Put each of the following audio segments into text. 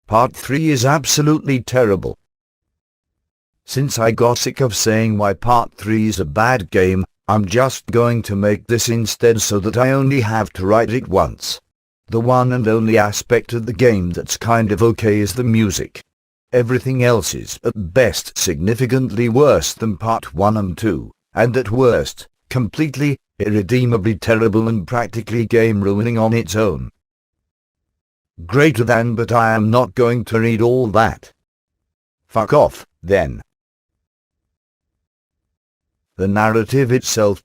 Part 3 is absolutely terrible. Since I got sick of saying why Part 3 is a bad game, I'm just going to make this instead so that I only have to write it once. The one and only aspect of the game that's kind of okay is the music. Everything else is at best significantly worse than Part 1 and 2, and at worst, completely, irredeemably terrible and practically game-ruining on its own. Greater than, but I am not going to read all that. Fuck off, then. The narrative itself.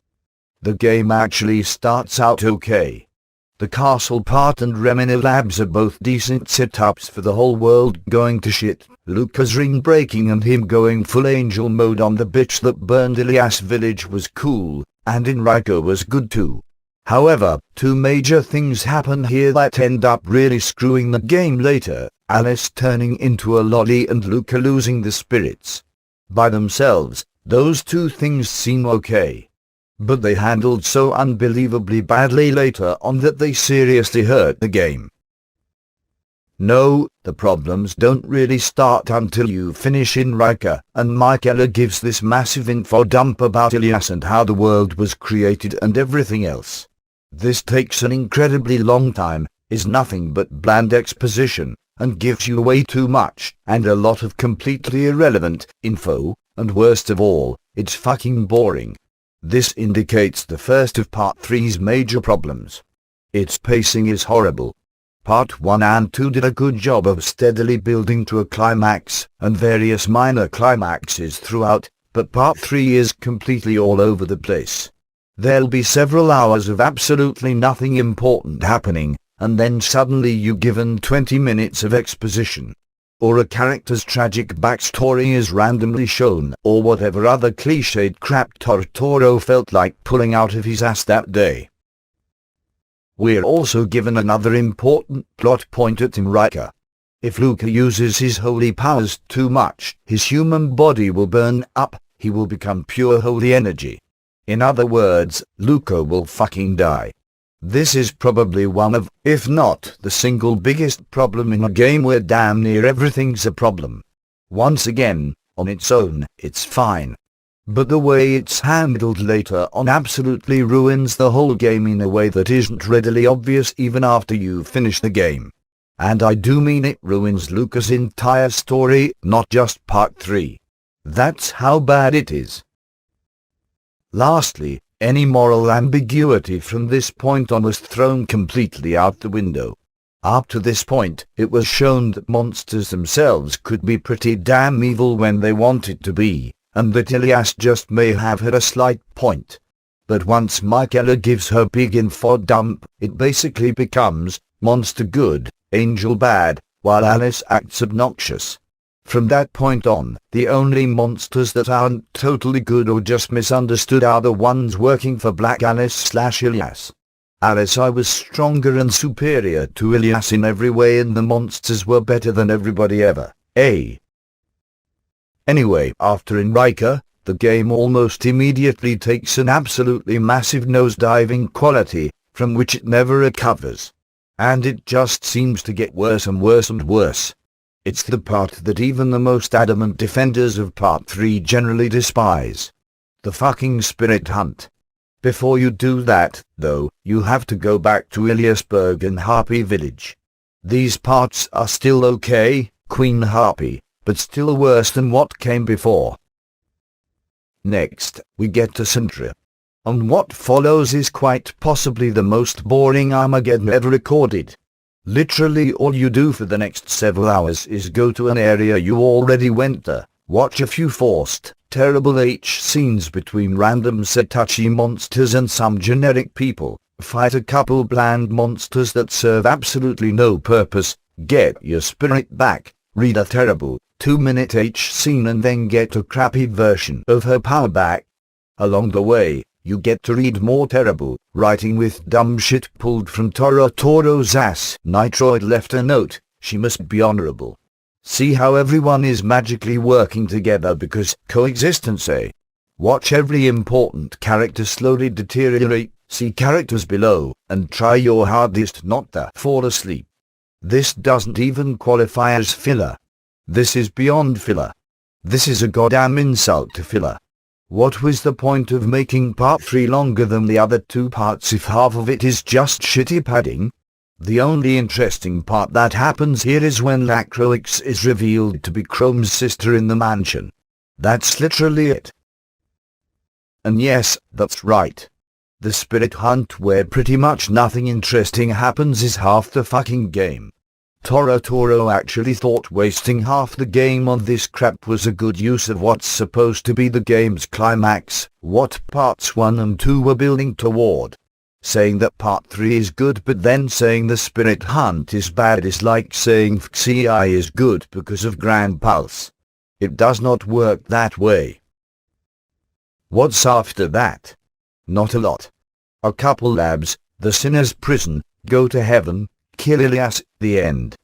The game actually starts out okay. The castle part and Remini Labs are both decent setups for the whole world going to shit, Luca's ring breaking and him going full angel mode on the bitch that burned Ilias village was cool, and Enrico was good too. However, two major things happen here that end up really screwing the game later, Alice turning into a lolly and Luca losing the spirits. By themselves, those two things seem okay. But they handled so unbelievably badly later on that they seriously hurt the game. No, the problems don't really start until you finish Enrico, and Michaela gives this massive info dump about Ilias and how the world was created and everything else. This takes an incredibly long time, is nothing but bland exposition, and gives you way too much, and a lot of completely irrelevant info, and worst of all, it's fucking boring. This indicates the first of Part 3's major problems. Its pacing is horrible. Part 1 and 2 did a good job of steadily building to a climax, and various minor climaxes throughout, but Part 3 is completely all over the place. There'll be several hours of absolutely nothing important happening, and then suddenly you're given 20 minutes of exposition. Or a character's tragic backstory is randomly shown, or whatever other cliched crap Torotoro felt like pulling out of his ass that day. We're also given another important plot point at Enrico. If Luca uses his holy powers too much, his human body will burn up, he will become pure holy energy. In other words, Luca will fucking die. This is probably one of, if not the single biggest problem in a game where damn near everything's a problem. Once again, on its own, it's fine. But the way it's handled later on absolutely ruins the whole game in a way that isn't readily obvious even after you finish the game. And I do mean it ruins Luca's entire story, not just Part 3. That's how bad it is. Lastly, any moral ambiguity from this point on was thrown completely out the window. Up to this point, it was shown that monsters themselves could be pretty damn evil when they wanted to be, and that Ilias just may have had a slight point. But once Michaela gives her big info dump, it basically becomes monster good, angel bad, while Alice acts obnoxious. From that point on, the only monsters that aren't totally good or just misunderstood are the ones working for Black Alice/Ilias. Alice I was stronger and superior to Ilias in every way and the monsters were better than everybody ever, Anyway, after Enrico, the game almost immediately takes an absolutely massive nosedive in quality, from which it never recovers. And it just seems to get worse and worse and worse. It's the part that even the most adamant defenders of Part 3 generally despise. The fucking spirit hunt. Before you do that, though, you have to go back to Iliasburg and Harpy Village. These parts are still okay, Queen Harpy, but still worse than what came before. Next, we get to Sintra. And what follows is quite possibly the most boring Armageddon ever recorded. Literally all you do for the next several hours is go to an area you already went to, watch a few forced, terrible scenes between random Setouchi monsters and some generic people, fight a couple bland monsters that serve absolutely no purpose, get your spirit back, read a terrible, 2-minute scene and then get a crappy version of her power back. Along the way, you get to read more terrible writing with dumb shit pulled from Torotoro's ass. Nitroid left a note, she must be honorable. See how everyone is magically working together because coexistence, Watch every important character slowly deteriorate, see characters below, and try your hardest not to fall asleep. This doesn't even qualify as filler. This is beyond filler. This is a goddamn insult to filler. What was the point of making part 3 longer than the other 2 parts if half of it is just shitty padding? The only interesting part that happens here is when Lacroix is revealed to be Chrome's sister in the mansion. That's literally it. And yes, that's right. The spirit hunt where pretty much nothing interesting happens is half the fucking game. Torotoro actually thought wasting half the game on this crap was a good use of what's supposed to be the game's climax, what parts 1 and 2 were building toward. Saying that part 3 is good but then saying the spirit hunt is bad is like saying FCI is good because of Grand Pulse. It does not work that way. What's after that? Not a lot. A couple labs, the sinner's prison, go to heaven, kill Ilias, the end.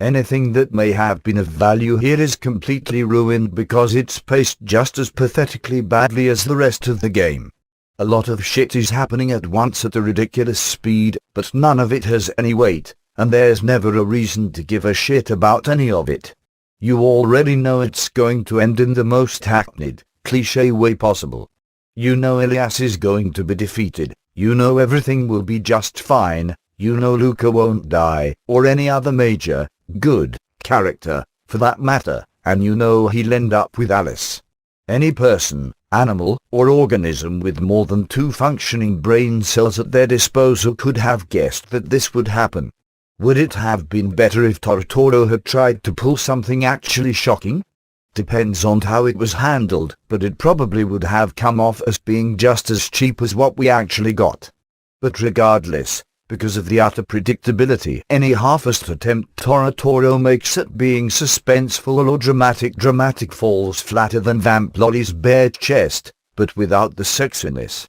Anything that may have been of value here is completely ruined because it's paced just as pathetically badly as the rest of the game. A lot of shit is happening at once at a ridiculous speed, but none of it has any weight, and there's never a reason to give a shit about any of it. You already know it's going to end in the most hackneyed, cliché way possible. You know Ilias is going to be defeated, you know everything will be just fine, you know Luca won't die, or any other major, good, character, for that matter, and you know he'll end up with Alice. Any person, animal, or organism with more than 2 functioning brain cells at their disposal could have guessed that this would happen. Would it have been better if Torotoro had tried to pull something actually shocking? Depends on how it was handled, but it probably would have come off as being just as cheap as what we actually got. But regardless, because of the utter predictability any half-assed attempt Torotoro makes at being suspenseful or dramatic falls flatter than Vamp Lolly's bare chest, but without the sexiness.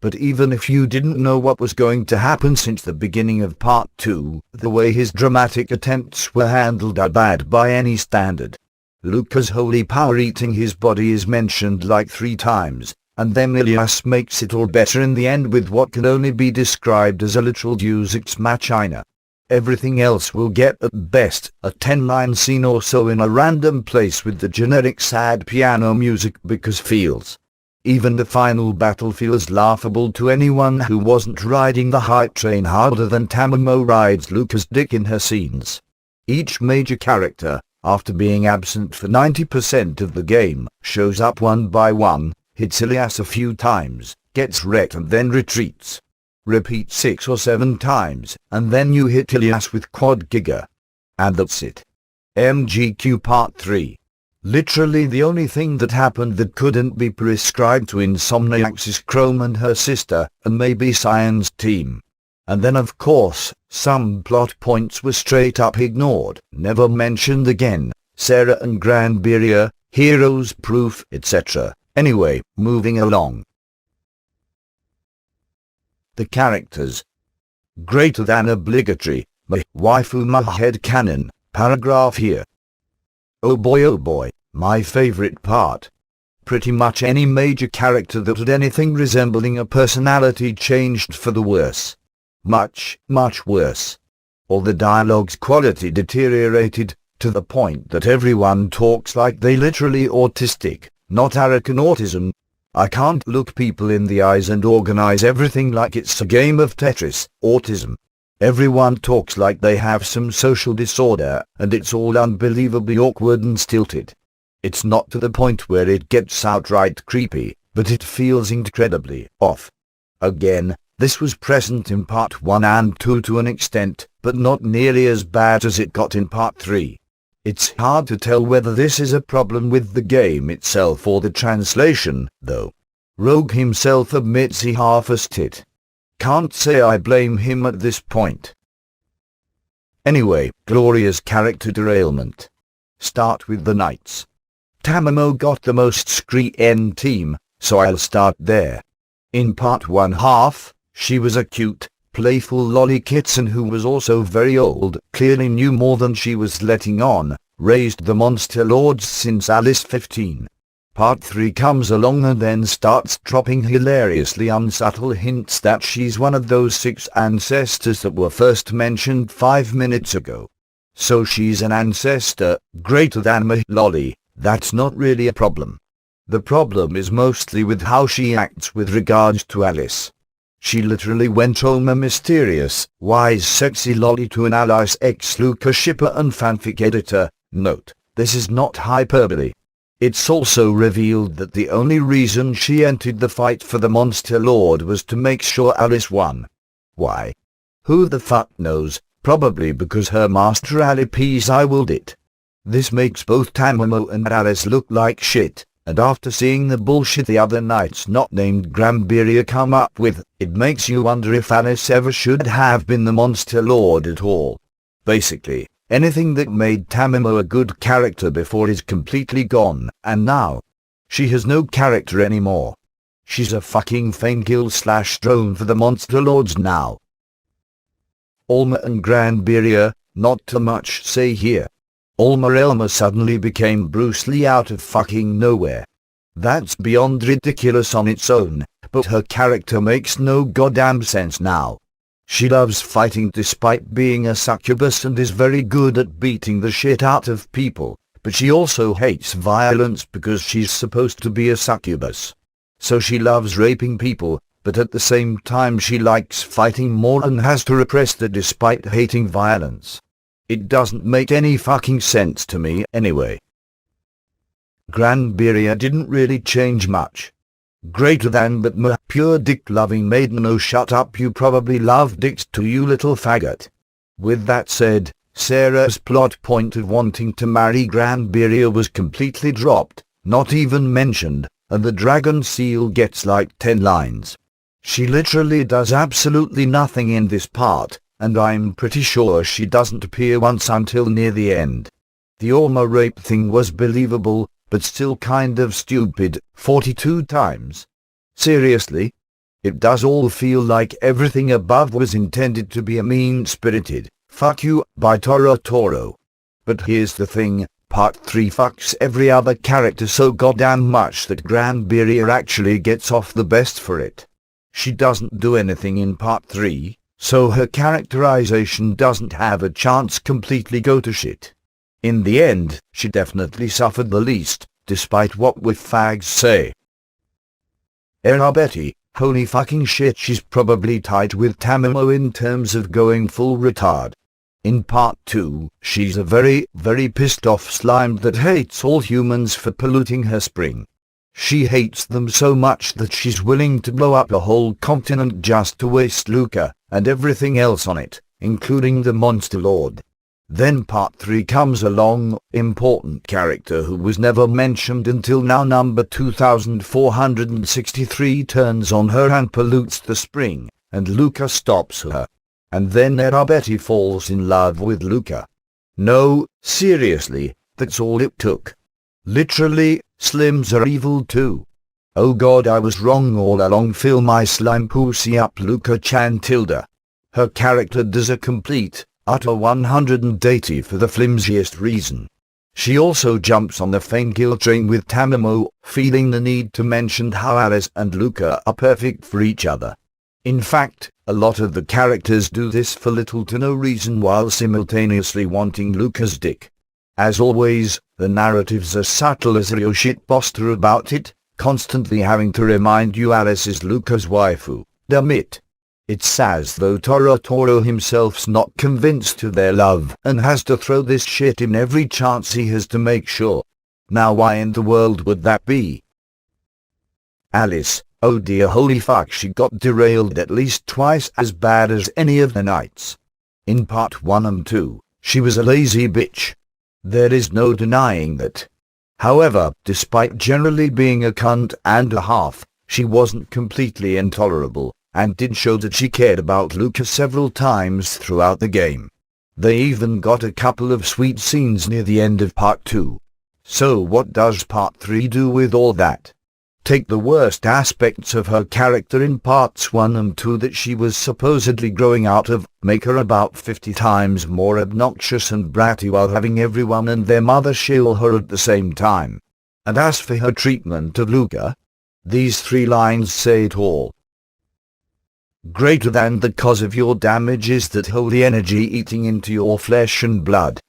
But even if you didn't know what was going to happen since the beginning of part 2, the way his dramatic attempts were handled are bad by any standard. Luca's holy power eating his body is mentioned like 3 times, and then Ilias makes it all better in the end with what can only be described as a literal deus ex machina. Everything else will get at best a 10-line scene or so in a random place with the generic sad piano music because feels. Even the final battle feels laughable to anyone who wasn't riding the hype train harder than Tamamo rides Luca's dick in her scenes. Each major character, after being absent for 90% of the game, shows up one by one, hits Ilias a few times, gets wrecked and then retreats. Repeat 6 or 7 times, and then you hit Ilias with Quad Giga. And that's it. MGQ Part 3. Literally the only thing that happened that couldn't be prescribed to Insomniacs is Chrome and her sister, and maybe Cyan's team. And then of course, some plot points were straight up ignored, never mentioned again, Sarah and Granberia, Heroes Proof, etc. Anyway, moving along. The characters. Greater than obligatory, my waifu my headcanon, paragraph here. Oh boy, my favorite part. Pretty much any major character that had anything resembling a personality changed for the worse. Much worse. Or the dialogue's quality deteriorated, to the point that everyone talks like they literally autistic. Not Arakan autism. I can't look people in the eyes and organize everything like it's a game of Tetris. Autism. Everyone talks like they have some social disorder, and it's all unbelievably awkward and stilted. It's not to the point where it gets outright creepy, but it feels incredibly off. Again, this was present in part 1 and 2 to an extent, but not nearly as bad as it got in part 3. It's hard to tell whether this is a problem with the game itself or the translation, though. Rogue himself admits he half-assed it. Can't say I blame him at this point. Anyway, Gloria's character derailment. Start with the Knights. Tamamo got the most screen team, so I'll start there. In part 1/2, she was a cute, playful lolly kitten who was also very old, clearly knew more than she was letting on, raised the monster lords since Alice 15. Part 3 comes along and then starts dropping hilariously unsubtle hints that she's one of those 6 ancestors that were first mentioned 5 minutes ago. So she's an ancestor, greater than my lolly. That's not really a problem. The problem is mostly with how she acts with regards to Alice. She literally went home a mysterious, wise sexy lolly to an Alice x Luca shipper and fanfic editor. Note, this is not hyperbole. It's also revealed that the only reason she entered the fight for the Monster Lord was to make sure Alice won. Why? Who the fuck knows, probably because her master Ali P's I willed it. This makes both Tamamo and Alice look like shit. And after seeing the bullshit the other knights not named Grambiria come up with, it makes you wonder if Alice ever should have been the Monster Lord at all. Basically, anything that made Tamamo a good character before is completely gone, and now, she has no character anymore. She's a fucking famekill / drone for the Monster Lords now. Alma and Granbiria, not too much say here. Elma suddenly became Bruce Lee out of fucking nowhere. That's beyond ridiculous on its own, but her character makes no goddamn sense now. She loves fighting despite being a succubus and is very good at beating the shit out of people, but she also hates violence because she's supposed to be a succubus. So she loves raping people, but at the same time she likes fighting more and has to repress that despite hating violence. It doesn't make any fucking sense to me anyway. Granbiria didn't really change much. Greater than but pure dick-loving maiden. Oh shut up, you probably love dicks too, you little faggot. With that said, Sarah's plot point of wanting to marry Granbiria was completely dropped, not even mentioned, and the dragon seal gets like 10 lines. She literally does absolutely nothing in this part, and I'm pretty sure she doesn't appear once until near the end. The Alma rape thing was believable, but still kind of stupid, 42 times. Seriously? It does all feel like everything above was intended to be a mean-spirited, fuck you, by Torotoro. But here's the thing, part 3 fucks every other character so goddamn much that Granbiria actually gets off the best for it. She doesn't do anything in part 3. So her characterization doesn't have a chance completely go to shit. In the end, she definitely suffered the least, despite what we fags say. Betty, holy fucking shit, she's probably tied with Tamamo in terms of going full retard. In part 2, she's a very, very pissed off slime that hates all humans for polluting her spring. She hates them so much that she's willing to blow up a whole continent just to waste Luca and everything else on it, including the Monster Lord. Then part 3 comes along, important character who was never mentioned until now, number 2463 turns on her and pollutes the spring, and Luca stops her. And then Betty falls in love with Luca. No, seriously, that's all it took. Literally, slims are evil too. Oh god, I was wrong all along. Fill my slime pussy up, Luca-chan tilde. Her character does a complete, utter 180 for the flimsiest reason. She also jumps on the famekill train with Tamamo, feeling the need to mention how Alice and Luca are perfect for each other. In fact, a lot of the characters do this for little to no reason while simultaneously wanting Luca's dick. As always, the narratives are subtle as real shitposter about it, constantly having to remind you Alice is Luca's waifu. Damn it. It's as though Torotoro himself's not convinced of their love and has to throw this shit in every chance he has to make sure. Now why in the world would that be? Alice, oh dear holy fuck, she got derailed at least twice as bad as any of the knights. In part 1 and 2, she was a lazy bitch. There is no denying that. However, despite generally being a cunt and a half, she wasn't completely intolerable, and did show that she cared about Luca several times throughout the game. They even got a couple of sweet scenes near the end of part 2. So what does part 3 do with all that? Take the worst aspects of her character in parts 1 and 2 that she was supposedly growing out of, make her about 50 times more obnoxious and bratty while having everyone and their mother shill her at the same time. And as for her treatment of Luca, these 3 lines say it all. Greater than the cause of your damage is that holy energy eating into your flesh and blood.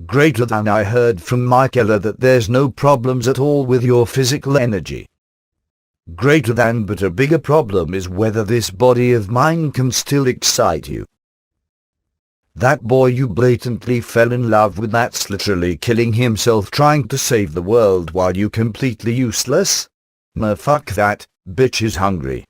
Greater than I heard from Michaela that there's no problems at all with your physical energy. Greater than, but a bigger problem is whether this body of mine can still excite you. That boy you blatantly fell in love with, that's literally killing himself trying to save the world while you completely useless? No, fuck that, bitch is hungry.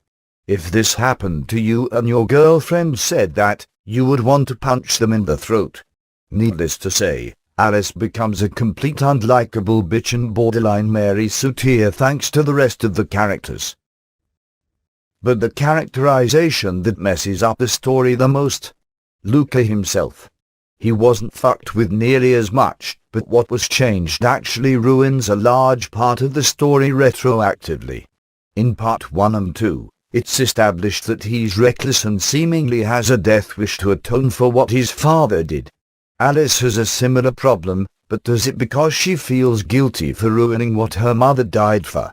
If this happened to you and your girlfriend said that, you would want to punch them in the throat. Needless to say, Alice becomes a complete unlikable bitch and borderline Mary Sue tier thanks to the rest of the characters. But the characterization that messes up the story the most? Luca himself. He wasn't fucked with nearly as much, but what was changed actually ruins a large part of the story retroactively. In part 1 and 2, it's established that he's reckless and seemingly has a death wish to atone for what his father did. Alice has a similar problem, but does it because she feels guilty for ruining what her mother died for.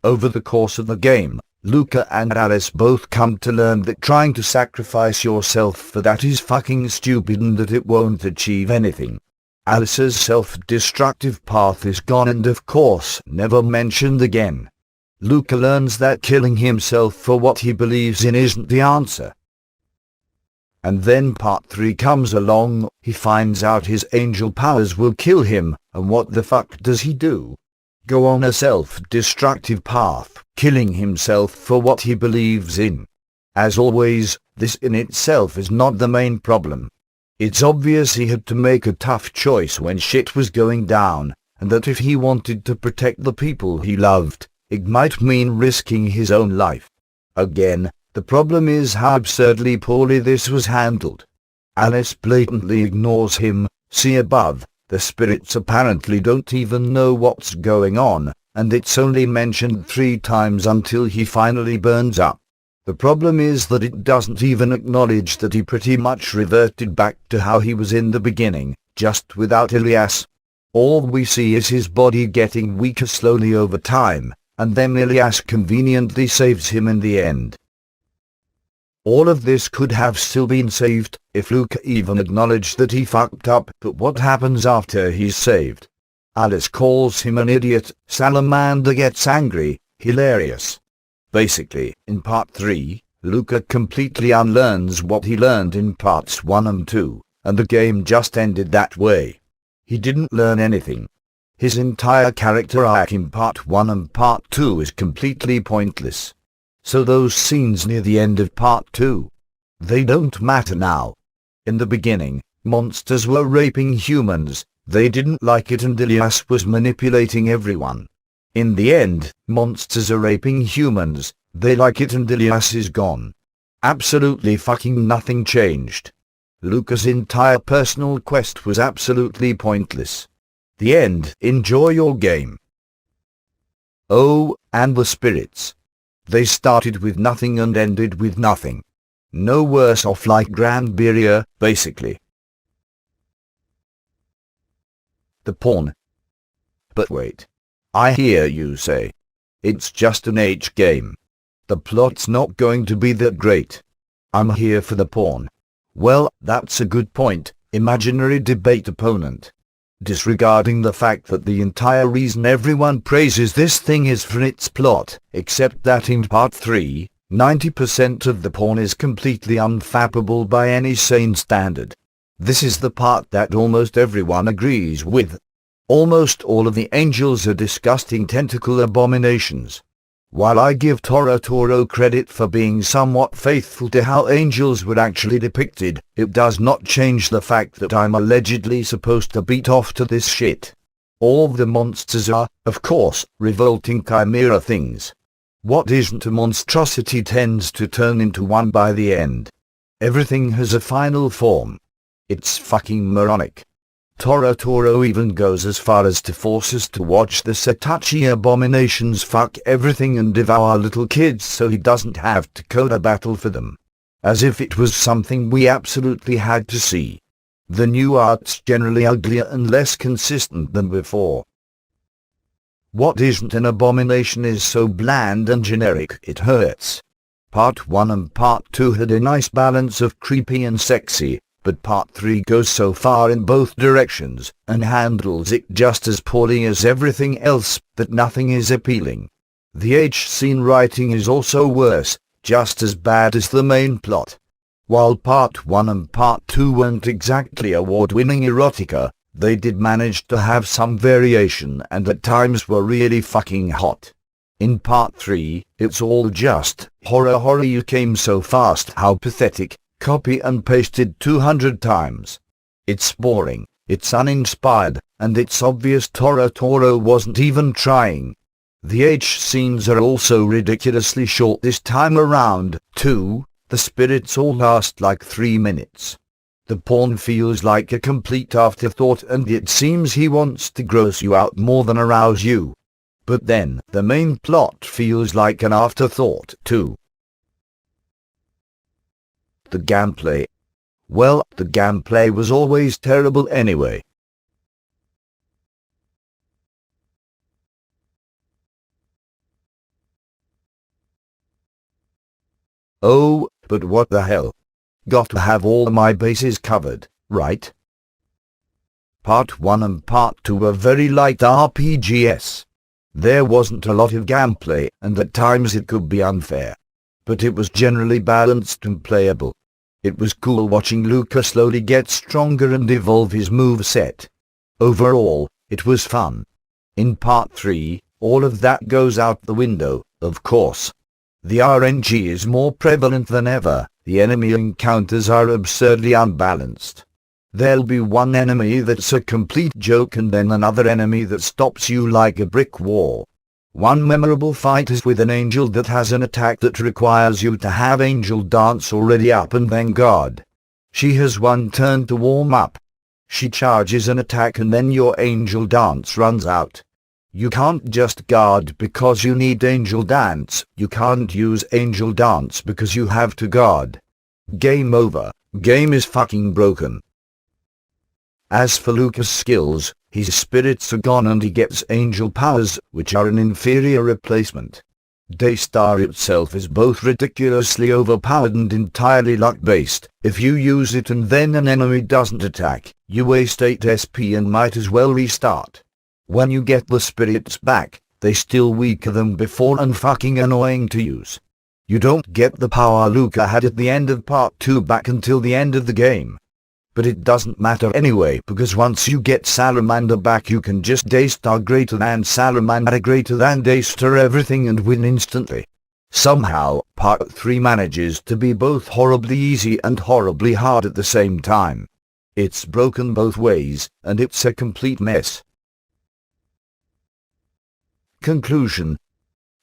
Over the course of the game, Luca and Alice both come to learn that trying to sacrifice yourself for that is fucking stupid and that it won't achieve anything. Alice's self-destructive path is gone and of course never mentioned again. Luca learns that killing himself for what he believes in isn't the answer. And then part 3 comes along, he finds out his angel powers will kill him, and what the fuck does he do? Go on a self-destructive path, killing himself for what he believes in. As always, this in itself is not the main problem. It's obvious he had to make a tough choice when shit was going down, and that if he wanted to protect the people he loved, it might mean risking his own life. Again, the problem is how absurdly poorly this was handled. Alice blatantly ignores him, see above, the spirits apparently don't even know what's going on, and it's only mentioned 3 times until he finally burns up. The problem is that it doesn't even acknowledge that he pretty much reverted back to how he was in the beginning, just without Elias. All we see is his body getting weaker slowly over time, and then Elias conveniently saves him in the end. All of this could have still been saved, if Luca even acknowledged that he fucked up, but what happens after he's saved? Alice calls him an idiot, Salamander gets angry, hilarious. Basically, in part 3, Luca completely unlearns what he learned in parts 1 and 2, and the game just ended that way. He didn't learn anything. His entire character arc in part 1 and part 2 is completely pointless. So those scenes near the end of part 2, they don't matter now. In the beginning, monsters were raping humans, they didn't like it and Elias was manipulating everyone. In the end, monsters are raping humans, they like it and Elias is gone. Absolutely fucking nothing changed. Luca's entire personal quest was absolutely pointless. The end. Enjoy your game. Oh, and the spirits. They started with nothing and ended with nothing. No worse off like Granberia, basically. The porn. But wait. I hear you say. It's just an H game. The plot's not going to be that great. I'm here for the porn. Well, that's a good point, imaginary debate opponent. Disregarding the fact that the entire reason everyone praises this thing is for its plot, except that in part 3, 90% of the porn is completely unfappable by any sane standard. This is the part that almost everyone agrees with. Almost all of the angels are disgusting tentacle abominations. While I give Torotoro credit for being somewhat faithful to how angels were actually depicted, it does not change the fact that I'm allegedly supposed to beat off to this shit. All the monsters are, of course, revolting chimera things. What isn't a monstrosity tends to turn into one by the end. Everything has a final form. It's fucking moronic. Torotoro even goes as far as to force us to watch the Setouchi abominations fuck everything and devour little kids so he doesn't have to code a battle for them. As if it was something we absolutely had to see. The new art's generally uglier and less consistent than before. What isn't an abomination is so bland and generic it hurts. Part 1 and Part 2 had a nice balance of creepy and sexy, but Part 3 goes so far in both directions, and handles it just as poorly as everything else, that nothing is appealing. The H-scene writing is also worse, just as bad as the main plot. While Part 1 and Part 2 weren't exactly award-winning erotica, they did manage to have some variation and at times were really fucking hot. In Part 3, it's all just horror you came so fast, how pathetic, copy and pasted 200 times. It's boring, it's uninspired, and it's obvious Torotoro wasn't even trying. The H-scenes are also ridiculously short this time around, too. The spirits all last like 3 minutes. The porn feels like a complete afterthought and it seems he wants to gross you out more than arouse you. But then, the main plot feels like an afterthought too. The gameplay. Well, the gameplay was always terrible anyway. Oh, but what the hell? Got to have all my bases covered, right? Part 1 and Part 2 were very light RPGs. There wasn't a lot of gameplay, and at times it could be unfair. But it was generally balanced and playable. It was cool watching Luca slowly get stronger and evolve his moveset. Overall, it was fun. In Part 3, all of that goes out the window, of course. The RNG is more prevalent than ever, the enemy encounters are absurdly unbalanced. There'll be one enemy that's a complete joke and then another enemy that stops you like a brick wall. One memorable fight is with an angel that has an attack that requires you to have angel dance already up and then guard. She has one turn to warm up. She charges an attack and then your angel dance runs out. You can't just guard because you need angel dance, you can't use angel dance because you have to guard. Game over, game is fucking broken. As for Luca's skills, his spirits are gone and he gets angel powers, which are an inferior replacement. Daystar itself is both ridiculously overpowered and entirely luck-based. If you use it and then an enemy doesn't attack, you waste 8 SP and might as well restart. When you get the spirits back, they're still weaker than before and fucking annoying to use. You don't get the power Luca had at the end of Part 2 back until the end of the game. But it doesn't matter anyway because once you get Salamander back you can just Daystar greater than Salamander greater than Daystar everything and win instantly. Somehow, Part 3 manages to be both horribly easy and horribly hard at the same time. It's broken both ways, and it's a complete mess. Conclusion.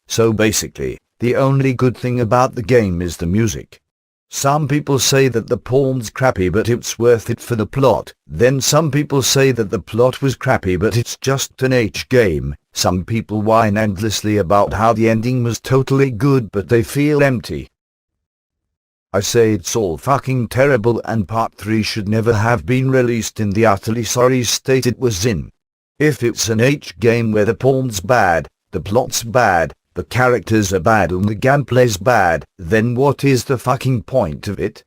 So basically, the only good thing about the game is the music. Some people say that the porn's crappy but it's worth it for the plot, then some people say that the plot was crappy but it's just an H game, some people whine endlessly about how the ending was totally good but they feel empty. I say it's all fucking terrible and Part 3 should never have been released in the utterly sorry state it was in. If it's an H game where the porn's bad, the plot's bad, the characters are bad and the gameplay's bad, then what is the fucking point of it?